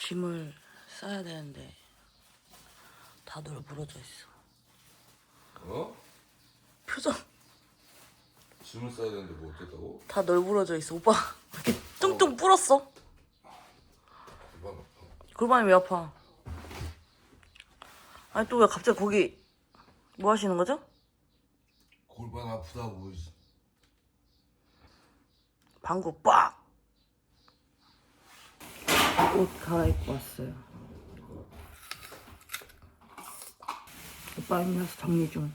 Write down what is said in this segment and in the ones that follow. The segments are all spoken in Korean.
짐을 싸야 되는데 다 널브러져 있어. 어? 표정 짐을 싸야 되는데 뭐 어쨌다고? 다 널브러져 있어. 오빠 이렇게 뚱뚱 불었어. 골반 아파. 골반이 왜 아파? 아니 또 왜 갑자기 거기 뭐 하시는 거죠? 골반 아프다고. 방구 빡! 옷 갈아입고 왔어요. 오빠 힘내서 정리 중.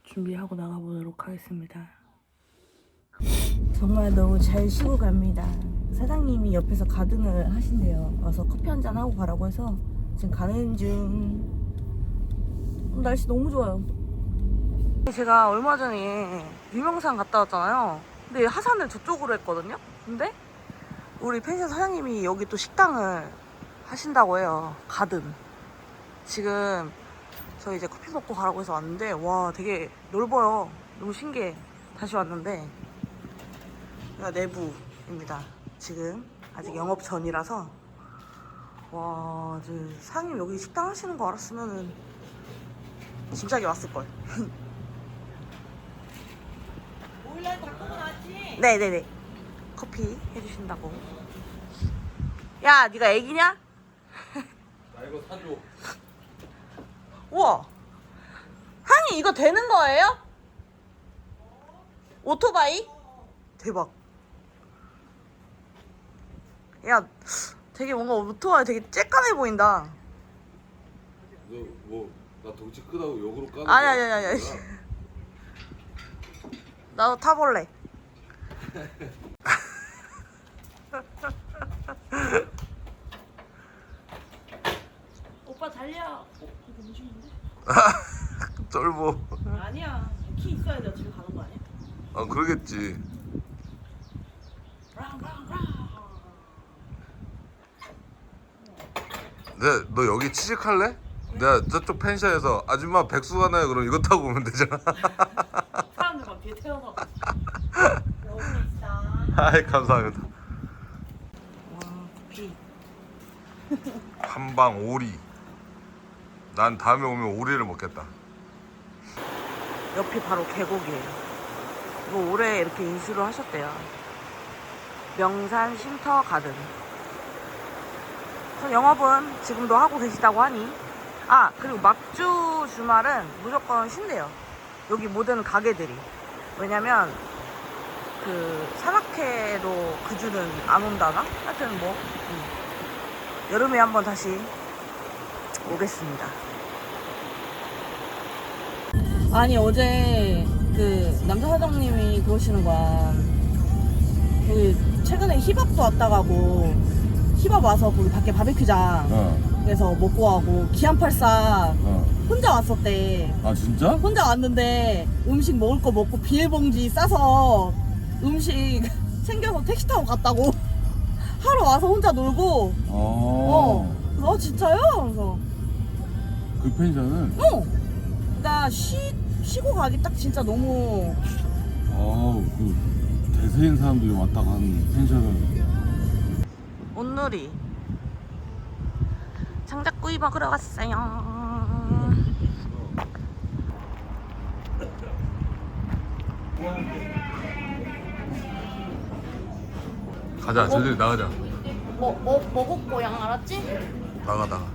준비하고 나가보도록 하겠습니다. 정말 너무 잘 쉬고 갑니다. 사장님이 옆에서 가등을 하신대요. 와서 커피 한잔 하고 가라고 해서 지금 가는 중. 날씨 너무 좋아요. 제가 얼마 전에 유명산 갔다 왔잖아요. 근데 하산을 저쪽으로 했거든요. 근데 우리 펜션 사장님이 여기 또 식당을 하신다고 해요. 가든. 지금 저 이제 커피 먹고 가라고 해서 왔는데 와 되게 넓어요. 너무 신기해. 다시 왔는데 여기가 내부입니다. 지금 아직 영업 전이라서 와 사장님 여기 식당 하시는 거 알았으면은 진작에 왔을걸. 오일날 다 끄고 나왔지? 네네네. 커피 해주신다고. 야, 네가 애기냐? 나 이거 사줘. 우와. 한이 이거 되는 거예요? 오토바이? 대박. 야, 되게 뭔가 오토바이 되게 쬐깐해 보인다. 너 뭐 나 덩치 크다고 역으로 까는 아니, 거야? 아니, 아니, 아니. 나도 타볼래. 오빠 달려. 이거 음식인데? 쫄보. 아니야. 키 있어야 돼. 집에 가는 거 아니야? 아 그러겠지. 너 여기 취직할래? 내가 저쪽 펜션에서 아줌마 백수 가나요? 그럼 이거 타고 오면 되잖아. 사람들만 뒤에 태워서. 여기 있어. 아이 감사합니다. 와, 커피. 한방 오리. 난 다음에 오면 오리를 먹겠다. 옆이 바로 계곡이에요. 이거 올해 이렇게 인수를 하셨대요. 명산 쉼터 가든. 그래서 영업은 지금도 하고 계시다고 하니. 아, 그리고 막주 주말은 무조건 쉰대요. 여기 모든 가게들이. 왜냐면 그 산악회도 그 주는 안 온다나? 하여튼 뭐 여름에 한번 다시 오겠습니다. 아니 어제 그 남자 사장님이 그러시는 거야. 여기 최근에 힙합도 왔다 가고 힙합 와서 거기 밖에 바베큐장 에서 먹고 가고 기안84 혼자 왔었대. 아 진짜? 혼자 왔는데 음식 먹을 거 먹고 비닐봉지 싸서 음식 챙겨서 택시 타고 갔다고. 하루 와서 혼자 놀고. 그래서 진짜요? 그래서 그 펜션은? 그러니까 쉬고 가기 딱 진짜 너무. 그 대세인 사람들이 왔다 가는 펜션은. 온누리 장작구이 먹으러 갔어요. 가자, 저기 나가자. 먹었고양 알았지? 나가.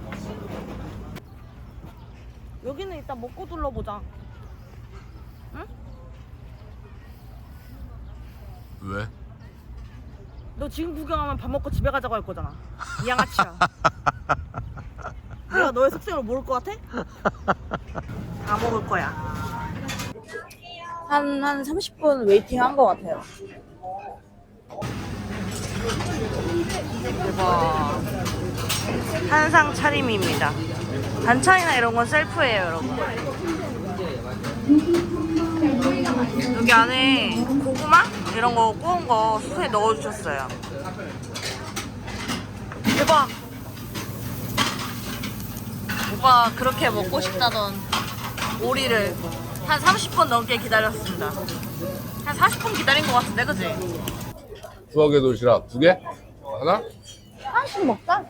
여기는 이따 먹고 둘러보자. 응? 왜? 너 지금 구경하면 밥 먹고 집에 가자고 할 거잖아. 이 양아치야. 내가 너의 속셈을 모를 것 같아? 다 먹을 거야. 한 30분 웨이팅 한 것 같아요. 대박. 한상 차림입니다. 반찬이나 이런 건 셀프예요, 여러분. 여기 안에 고구마? 이런 거 구운 거 수프에 넣어주셨어요. 대박! 오빠 그렇게 먹고 싶다던 오리를 한 30분 넘게 기다렸습니다. 한 40분 기다린 것 같은데, 그치? 추억의 도시락 2개? 하나? 하나씩 먹자.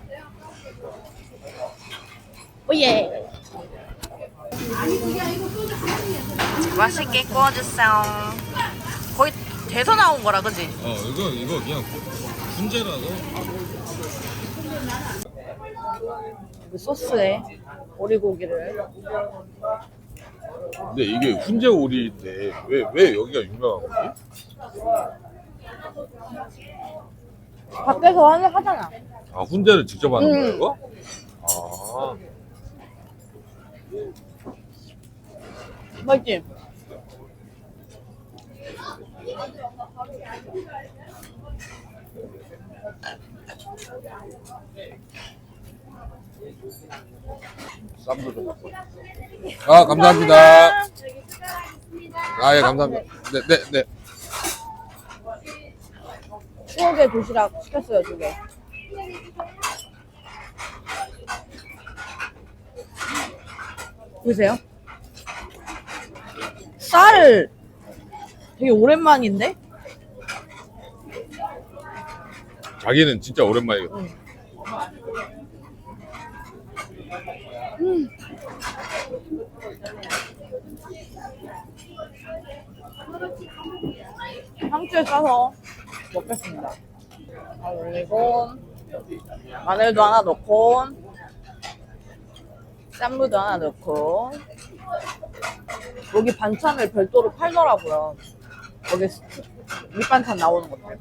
오예. 맛있게 구워주세요. 거의 돼서 나온 거라, 그지? 이거 그냥 훈제라서. 그 소스에 오리고기를. 근데 이게 훈제 오리인데 왜 여기가 유명한 거지? 밖에서 하잖아. 아 훈제를 직접 하는 거야 이거? 아 맛있지? 쌈도 좀 먹고. 아 감사합니다. 아 예 감사합니다. 네. 추억의 도시락 시켰어요, 2개. 보세요. 쌀 되게 오랜만인데? 자기는 진짜 오랜만이거든. 상추에 싸서 먹겠습니다. 올리고 마늘도 하나 넣고 쌈무도 하나 넣고 여기 반찬을 별도로 팔더라고요. 여기 밑반찬 나오는 것들.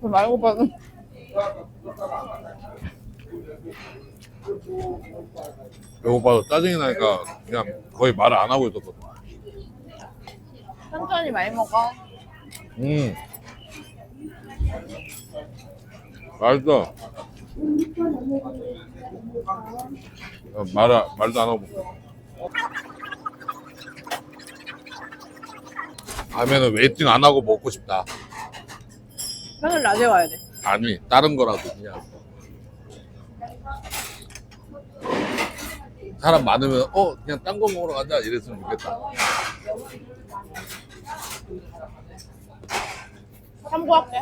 말고 봐는 배고파서 짜증이 나니까 그냥 거의 말을 안 하고 있었거든. 천천히 많이 먹어. 맛있어. 말도 안 하고 먹어. 다음에는 웨이팅 안 하고 먹고 싶다. 평일 낮에 와야 돼. 아니 다른 거라도 그냥 사람 많으면 그냥 딴 거 먹으러 가자 이랬으면 좋겠다. 참고할게.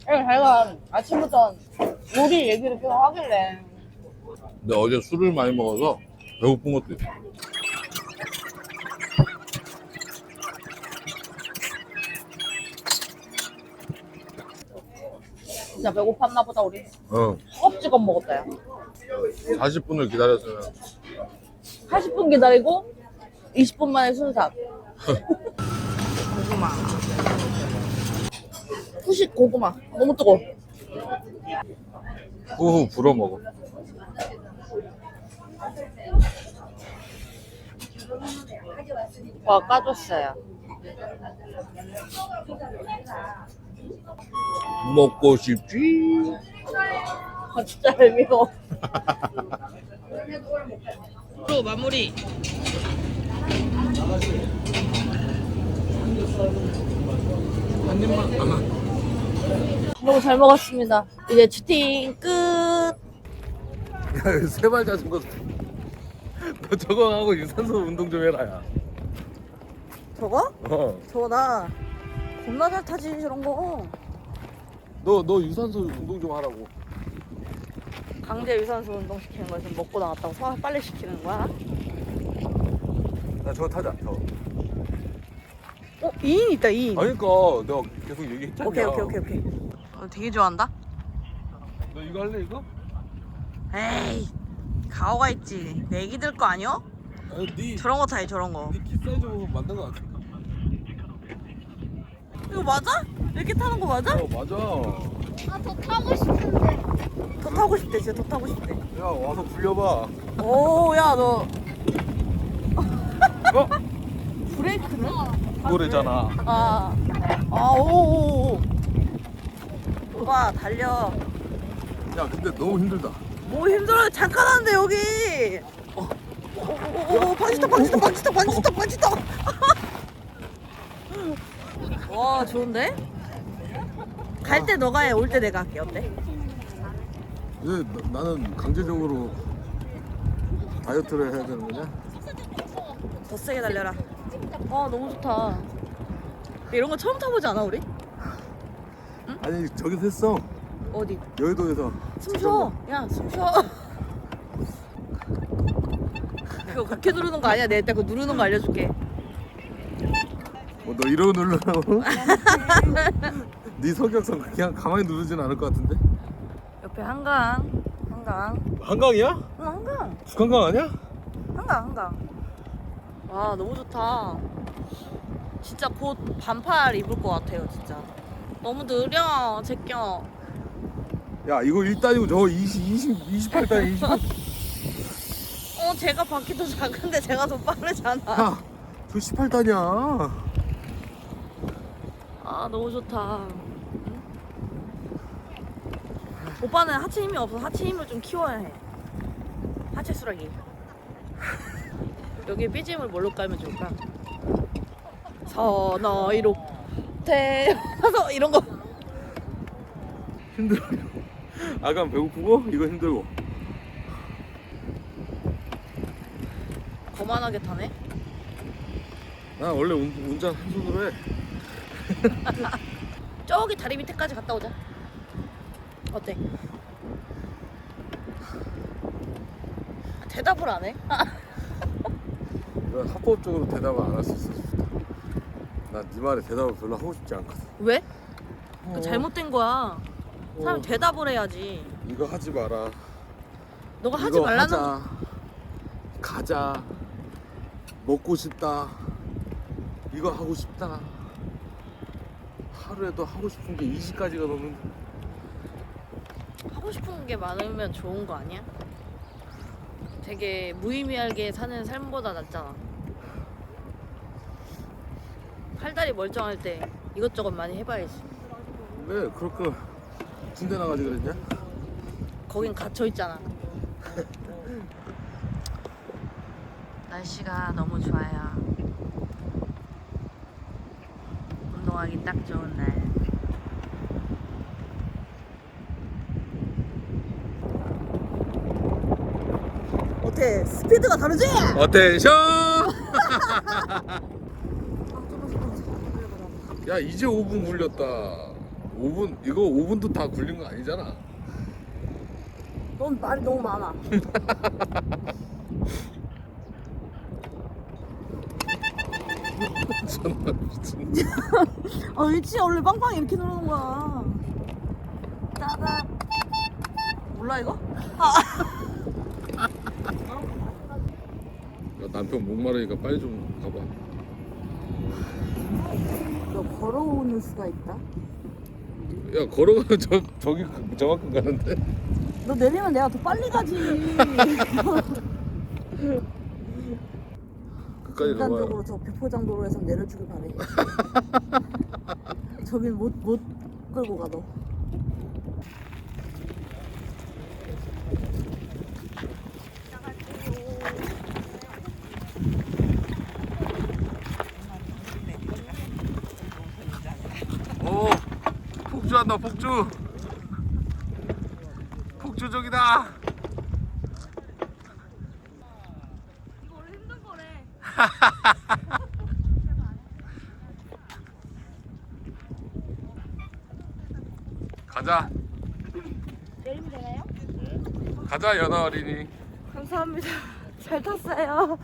자기가 아침부터 요리 얘기를 계속 하길래 근데 어제 술을 많이 먹어서 배고픈 것도 있어. 진짜 배고팠나 보다 우리. 어. 허겁지겁 먹었다 야. 40분을 기다렸으면 80분 기다리고 20분 만에 순삭. 고구마. 후식 고구마. 너무 뜨거워. 후후 불어 먹어. 까줬어요. 먹고 싶지? 진짜 얄미워. 또 마무리. 한 입만 아마. 너무 잘 먹었습니다. 이제 슈팅 끝. 야, 세발 자전거. 너 저거 하고 유산소 운동 좀 해라, 야. 저거? 어. 저거 나 겁나 잘 타지 저런 거. 너 유산소 운동 좀 하라고. 강제 유산소 운동 시키는 거 지금 먹고 나왔다고 소화 빨리 시키는 거야? 나 저거 타자, 저거. 2인 있다 2인. 아니까 내가 계속 얘기했잖아. 오케이. 되게 좋아한다? 너 이거 할래, 이거? 에이 가오가 있지. 내 애기들 거 아니야? 아니, 네 저런 거 타요 저런 거. 키 사이즈 만든 거 같아. 이거 맞아? 이렇게 타는 거 맞아? 맞아. 아, 더 타고 싶은데. 더 타고 싶대 진짜 더 타고 싶대. 야, 와서 굴려봐. 오 야 너 어? 브레이크는? 그거래잖아. 오오오. 오빠 달려. 야, 근데 너무 힘들다. 뭐 힘들어요 잠깐 하는데 여기. 오 반지터. 와 좋은데? 갈 때 너가 해, 올 때 내가 할게. 어때? 이제 나는 강제적으로 다이어트를 해야 되는 거냐? 더 세게 달려라. 너무 좋다. 이런 거 처음 타보지 않아 우리? 아니 저기서 했어. 어디? 여의도에서. 숨 쉬어. 야, 숨 쉬어. 그거 그렇게 누르는 거 아니야? 내가 그거 누르는 거 알려줄게. 너 이러고 누르라고? 네 성격상 그냥 가만히 누르진 않을 것 같은데? 옆에 한강. 한강이야? 응, 한강. 북한강 아니야? 한강. 와, 너무 좋다. 진짜 곧 반팔 입을 것 같아요, 진짜. 너무 느려, 제껴. 야 이거 1단이고 저거 28단 20. 제가 바퀴도 작은데 제가 더 빠르잖아. 야, 저 18단이야. 아, 너무 좋다. 응? 오빠는 하체 힘이 없어서 하체 힘을 좀 키워야 해. 하체 수락이. 여기 BGM을 뭘로 깔면 좋을까? 서너이로 태어나서 이런 거. 힘들어. 아까 배고프고 이거 힘들고. 거만하게 타네. 나 원래 운전 한 손으로 해. 저기 다리 밑에까지 갔다 오자. 어때? 대답을 안 해? 난 합법적으로 대답을 안 할 수 있어. 난 네 말에 대답을 별로 하고 싶지 않거든. 왜? 그 잘못된 거야. 사람이 어. 대답을 해야지. 이거 하지 마라. 너가 하지 이거 말라는 하자. 가자. 먹고 싶다. 이거 하고 싶다. 하루에도 하고 싶은 게 20가지가 넘는데. 하고 싶은 게 많으면 좋은 거 아니야? 되게 무의미하게 사는 삶보다 낫잖아. 팔다리 멀쩡할 때 이것저것 많이 해봐야지. 왜 그렇게 군대 나가지 그랬냐? 거긴 갇혀 있잖아. 날씨가 너무 좋아요. 운동하기 딱 좋은 날. 어때? 스피드가 다르지? 어텐션! 야 이제 5분 굴렸다. 5분 이거 5분도 다 굴린 거 아니잖아. 넌 말이 너무 많아. 전화 미친. 위치 원래 빵빵 이렇게 누르는 거야. 따다. 몰라 이거? 야, 남편 목마르니까 빨리 좀 가봐. 너 걸어오는 수가 있다? 야 걸어가면 저기 저만큼 가는데. 너 내리면 내가 더 빨리 가지. 끝까지 인간적으로 가봐. 저 비포장도로에서 내려주길 바래. 저긴 못 끌고 가 너. 오 폭주한다 폭주. 폭주족이다. 이거 원래 힘든 거래. 가자. 내리면 되나요? 가자 연아 어린이. 감사합니다. 잘 탔어요.